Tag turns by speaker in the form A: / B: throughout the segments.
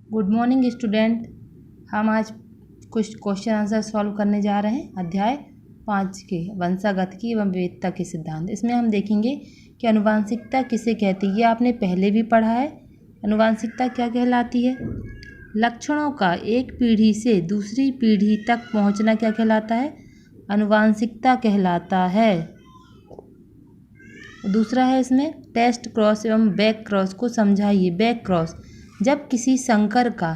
A: Good morning student. हम आज कुछ क्वेश्चन आंसर सॉल्व करने जा रहे हैं अध्याय 5 के वंशागतिकी एवं विविधता के सिद्धांत। इसमें हम देखेंगे कि आनुवंशिकता किसे कहती है। ये आपने पहले भी पढ़ा है। आनुवंशिकता क्या कहलाती है? लक्षणों का एक पीढ़ी से दूसरी पीढ़ी तक पहुंचना क्या कहलाता है? आनुवंशिकता कहलाता है। दूसरा है इसमें टेस्ट क्रॉस एवं बैक क्रॉस को समझाइए। बैक क्रॉस, जब किसी संकर का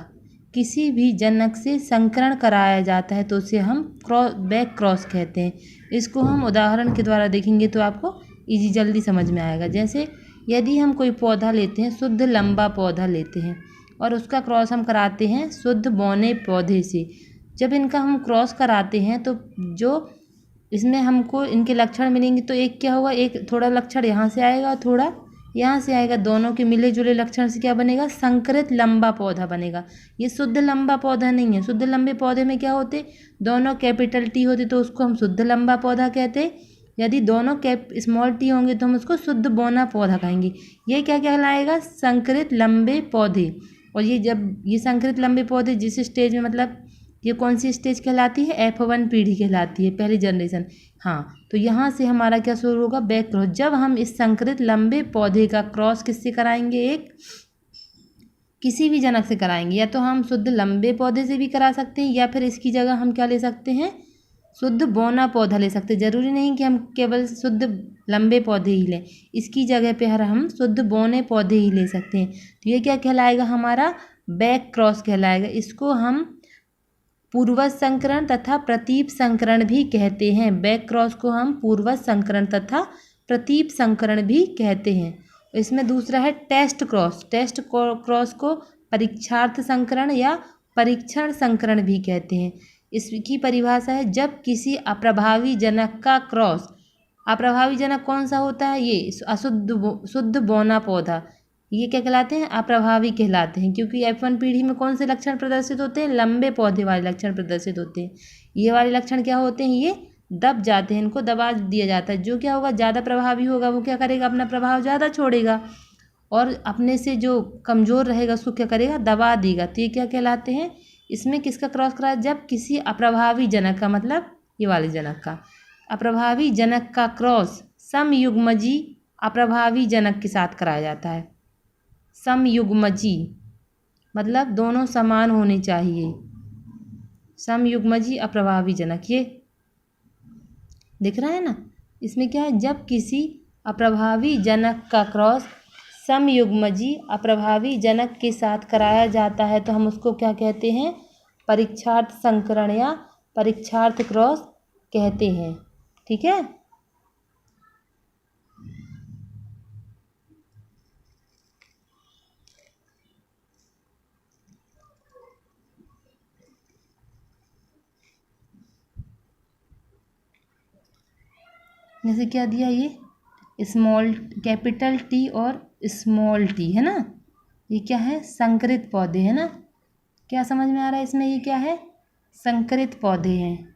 A: किसी भी जनक से संकरण कराया जाता है तो उसे हम बैक क्रॉस कहते हैं। इसको हम उदाहरण के द्वारा देखेंगे तो आपको जल्दी समझ में आएगा। जैसे यदि हम कोई पौधा लेते हैं, शुद्ध लंबा पौधा लेते हैं और उसका क्रॉस हम कराते हैं शुद्ध बौने पौधे से। जब इनका हम क्रॉस कराते हैं तो जो इसमें हमको इनके लक्षण मिलेंगे तो एक क्या होगा, एक थोड़ा लक्षण यहाँ से आएगा, थोड़ा यहाँ से आएगा। दोनों के मिले जुले लक्षण से क्या बनेगा? संकरित लंबा पौधा बनेगा। ये शुद्ध लंबा पौधा नहीं है। शुद्ध लंबे पौधे में क्या होते? दोनों कैपिटल टी होते तो उसको हम शुद्ध लंबा पौधा कहते। यदि दोनों स्मॉल टी होंगे तो हम उसको शुद्ध बौना पौधा कहेंगे। ये क्या कहलाएगा? संकरित लंबे पौधे। और ये जब ये संकरित लंबे पौधे जिस स्टेज में, मतलब ये कौन सी स्टेज कहलाती है? F1 पीढ़ी कहलाती है, पहली जनरेशन। हाँ, तो यहाँ से हमारा क्या शुरू होगा? Back cross. जब हम इस संकरित लंबे पौधे का क्रॉस किससे कराएंगे? एक किसी भी जनक से कराएंगे। या तो हम शुद्ध लंबे पौधे से भी करा सकते हैं या फिर इसकी जगह हम क्या ले सकते हैं? शुद्ध बौना पौधा ले सकते हैं। जरूरी नहीं कि हम केवल शुद्ध लंबे पौधे ही लें, इसकी जगह पे हम शुद्ध बौने पौधे ही ले सकते हैं। तो ये क्या कहलाएगा? हमारा बैक क्रॉस कहलाएगा। इसको हम पूर्वज संकरण तथा प्रतीप संकरण भी कहते हैं। बैक क्रॉस को हम पूर्वज संकरण तथा प्रतीप संकरण भी कहते हैं। इसमें दूसरा है टेस्ट क्रॉस। टेस्ट क्रॉस को परीक्षार्थ संकरण या परीक्षण संकरण भी कहते हैं। इसकी परिभाषा है जब किसी अप्रभावी जनक का क्रॉस, अप्रभावी जनक कौन सा होता है? ये शुद्ध बौना पौधा, ये क्या कहलाते हैं? अप्रभावी कहलाते हैं। क्योंकि F1 पीढ़ी में कौन से लक्षण प्रदर्शित होते हैं? लंबे पौधे वाले लक्षण प्रदर्शित होते हैं। ये वाले लक्षण क्या होते हैं? ये दब जाते हैं, इनको दबा दिया जाता है। जो क्या होगा, ज़्यादा प्रभावी होगा वो क्या करेगा? अपना प्रभाव ज़्यादा छोड़ेगा और अपने से जो कमज़ोर रहेगा उसको क्या करेगा? दबा देगा। तो ये क्या कहलाते हैं? इसमें किसका क्रॉस कराया? जब किसी अप्रभावी जनक का, मतलब ये वाले जनक का, अप्रभावी जनक का क्रॉस समयुग्मजी अप्रभावी जनक के साथ कराया जाता है। समयुग्मजी मतलब दोनों समान होने चाहिए। समयुग्मजी अप्रभावी जनक, ये दिख रहा है ना? इसमें क्या है? जब किसी अप्रभावी जनक का क्रॉस समयुग्मजी अप्रभावी जनक के साथ कराया जाता है तो हम उसको क्या कहते हैं? परीक्षार्थ संकरण या परीक्षार्थ क्रॉस कहते हैं। ठीक है। जैसे क्या दिया, ये स्मॉल कैपिटल टी और स्मॉल टी है ना, ये क्या है? संकरित पौधे है ना। क्या समझ में आ रहा है इसमें? ये क्या है? संकरित पौधे हैं।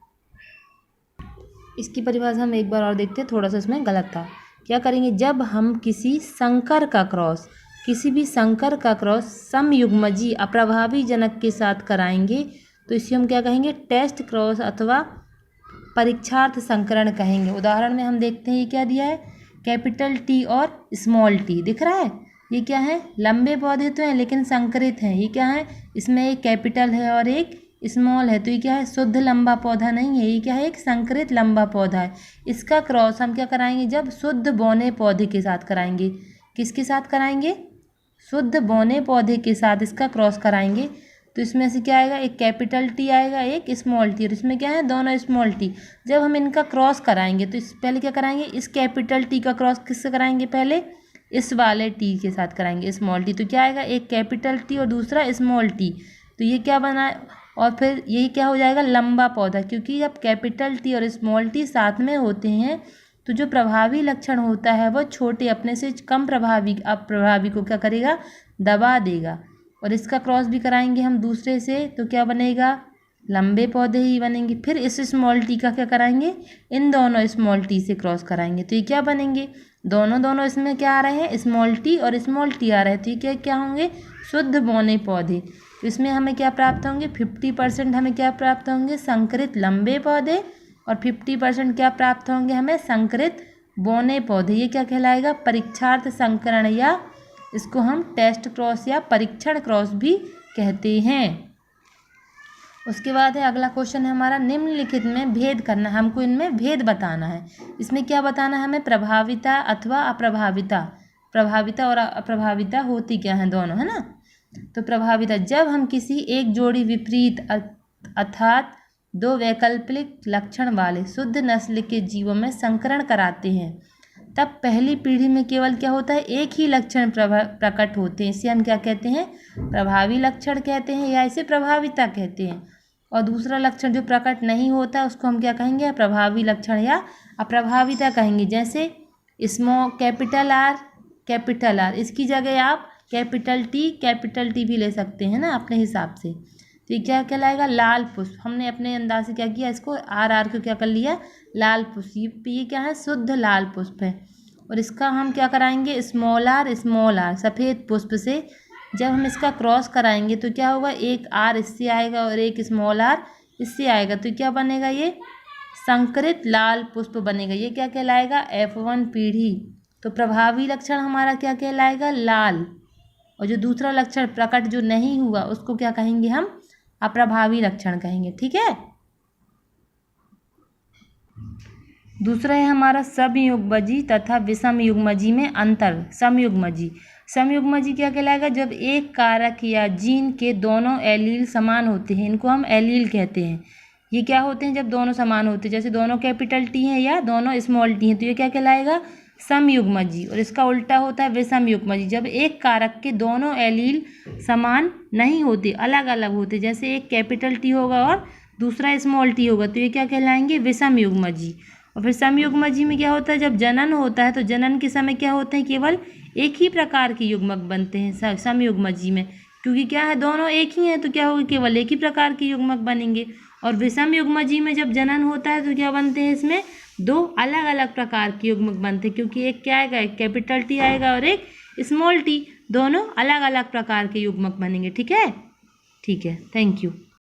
A: इसकी परिभाषा हम एक बार और देखते हैं, थोड़ा सा इसमें गलत था। क्या करेंगे? जब हम किसी संकर का क्रॉस, किसी भी संकर का क्रॉस समयुग्मजी अप्रभावी जनक के साथ कराएंगे तो इसे हम क्या कहेंगे? टेस्ट क्रॉस अथवा परीक्षार्थ संकरण कहेंगे। उदाहरण में हम देखते हैं, ये क्या दिया है? कैपिटल टी और स्मॉल टी दिख रहा है। ये क्या है? लंबे पौधे तो हैं लेकिन संकरित हैं। ये क्या है? इसमें एक कैपिटल है और एक स्मॉल है, तो ये क्या है? शुद्ध लंबा पौधा नहीं है। ये क्या है? एक संकरित लंबा पौधा है। इसका क्रॉस हम क्या कराएंगे? जब शुद्ध बौने पौधे के साथ कराएंगे। किसके साथ कराएंगे? शुद्ध बौने पौधे के साथ इसका क्रॉस कराएंगे तो इसमें से क्या आएगा? एक कैपिटल टी आएगा, एक स्मॉल टी, और इसमें क्या है? दोनों स्मॉल टी। जब हम इनका क्रॉस कराएंगे तो इस पहले क्या कराएंगे? इस कैपिटल टी का क्रॉस किससे कराएंगे? पहले इस वाले टी के साथ कराएंगे, स्मॉल टी। तो क्या आएगा? एक कैपिटल टी और दूसरा स्मॉल टी। तो ये क्या बना? और फिर यही क्या हो जाएगा? लंबा पौधा। क्योंकि जब कैपिटल टी और स्मॉल टी साथ में होते हैं तो जो प्रभावी लक्षण होता है वो छोटे, अपने से कम प्रभावी अप्रभावी को क्या करेगा? दबा देगा। और इसका क्रॉस भी कराएंगे हम दूसरे से तो क्या बनेगा? लंबे पौधे ही बनेंगे। फिर इस स्मॉल टी का क्या कराएंगे? इन दोनों स्मॉल टी से क्रॉस कराएंगे तो ये क्या बनेंगे? दोनों इसमें क्या आ रहे हैं? स्मॉल टी और स्मॉल टी आ रहे हैं तो ये क्या होंगे? शुद्ध बौने पौधे, तो इसमें हमें क्या प्राप्त होंगे, 50% हमें क्या प्राप्त होंगे, संकरित लंबे पौधे, और 50% क्या प्राप्त होंगे हमें, संकरित बौने पौधे। ये क्या कहलाएगा, परीक्षार्थ संकरण, या इसको हम टेस्ट क्रॉस या परीक्षण क्रॉस भी कहते हैं। उसके बाद है अगला क्वेश्चन है हमारा, निम्नलिखित में भेद करना, हमको इनमें भेद बताना है। इसमें क्या बताना है हमें, प्रभाविता अथवा अप्रभाविता, प्रभाविता और अप्रभाविता होती क्या है, दोनों, है ना। तो प्रभाविता, जब हम किसी एक जोड़ी विपरीत अर्थात दो वैकल्पिक लक्षण वाले शुद्ध नस्ल के जीवों में संकरण कराते हैं, तब पहली पीढ़ी में केवल क्या होता है, एक ही लक्षण प्रकट होते हैं। इसे हम क्या कहते हैं, प्रभावी लक्षण कहते हैं, या इसे प्रभाविता कहते हैं। और दूसरा लक्षण जो प्रकट नहीं होता उसको हम क्या कहेंगे, प्रभावी लक्षण या अप्रभाविता कहेंगे। जैसे कैपिटल आर, इसकी जगह आप कैपिटल टी भी ले सकते हैं ना अपने हिसाब से। तो ये क्या कहलाएगा, लाल पुष्प। हमने अपने अंदाज से क्या किया, इसको आर को क्या कर लिया, लाल पुष्प। ये क्या है, शुद्ध लाल पुष्प है। और इसका हम क्या कराएंगे, स्मॉल आर सफ़ेद पुष्प से जब हम इसका क्रॉस कराएंगे तो क्या होगा, एक आर इससे आएगा और एक स्मॉल आर इससे आएगा, तो क्या बनेगा, ये संकरित लाल पुष्प बनेगा। ये क्या कहलाएगा, F1 पीढ़ी। तो प्रभावी लक्षण हमारा क्या कहलाएगा, लाल। और जो दूसरा लक्षण प्रकट जो नहीं हुआ उसको क्या कहेंगे, हम अप्रभावी लक्षण कहेंगे। ठीक है। दूसरा है हमारा समयुग्मजी तथा विषमयुग्मजी में अंतर। समयुग्मजी क्या कहलाएगा, जब एक कारक या जीन के दोनों एलील समान होते हैं, इनको हम एलील कहते हैं। ये क्या होते हैं, जब दोनों समान होते हैं, जैसे दोनों कैपिटल टी हैं या दोनों स्मॉल टी हैं, तो ये क्या कहलाएगा, समयुग्मजी। और इसका उल्टा होता है विषमयुग्मजी, जब एक कारक के दोनों एलील समान नहीं होते, अलग अलग होते, जैसे एक कैपिटल टी होगा और दूसरा स्मॉल टी होगा, तो ये क्या कहलाएंगे, विषमयुग्मजी। और फिर समयुग्मजी में क्या होता है, जब जनन होता है तो जनन के समय क्या होते हैं, केवल एक ही प्रकार के युग्मक बनते हैं समयुग्मजी में, क्योंकि क्या है, दोनों एक ही हैं, तो क्या होगा, केवल एक ही प्रकार के युग्मक बनेंगे। और विषमयुग्मजी में जब जनन होता है तो क्या बनते हैं, इसमें दो अलग अलग प्रकार के युग्मक बनते हैं, क्योंकि एक क्या आएगा, एक कैपिटल टी आएगा और एक स्मॉल टी, दोनों अलग अलग प्रकार के युग्मक बनेंगे। ठीक है, थैंक यू।